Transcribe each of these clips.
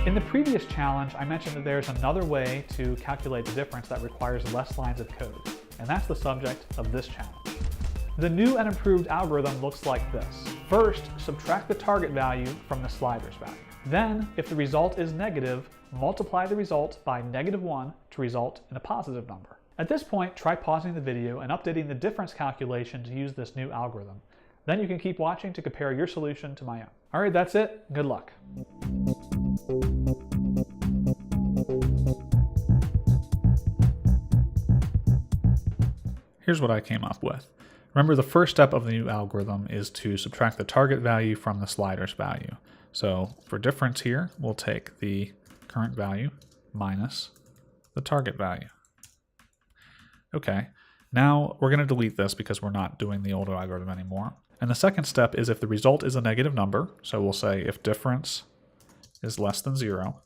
In the previous challenge, I mentioned that there's another way to calculate the difference that requires less lines of code, and that's the subject of this challenge. The new and improved algorithm looks like this. First, subtract the target value from the slider's value. Then, if the result is negative, multiply the result by -1 to result in a positive number. At this point, try pausing the video and updating the difference calculation to use this new algorithm. Then you can keep watching to compare your solution to my own. All right, that's it. Good luck. Here's what I came up with. Remember, the first step of the new algorithm is to subtract the target value from the slider's value. So for difference here, we'll take the current value minus the target value. Okay, now we're going to delete this because we're not doing the older algorithm anymore. And the second step is if the result is a negative number, so we'll say if difference is less than 0,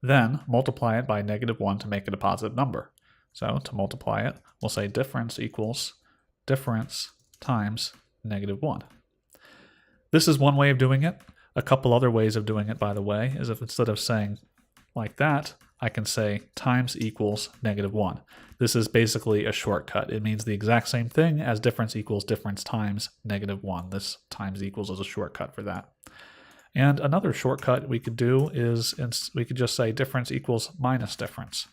then multiply it by -1 to make it a positive number. So to multiply it, we'll say difference equals difference times -1. This is one way of doing it. A couple other ways of doing it, by the way, is if instead of saying like that, I can say times equals -1. This is basically a shortcut. It means the exact same thing as difference equals difference times -1. This times equals is a shortcut for that. And another shortcut we could do is we could just say difference equals minus difference.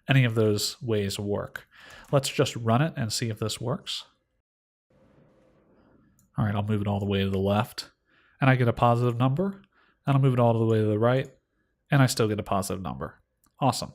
Any of those ways work. Let's just run it and see if this works. All right, I'll move it all the way to the left, and I get a positive number, and I'll move it all the way to the right, and I still get a positive number. Awesome.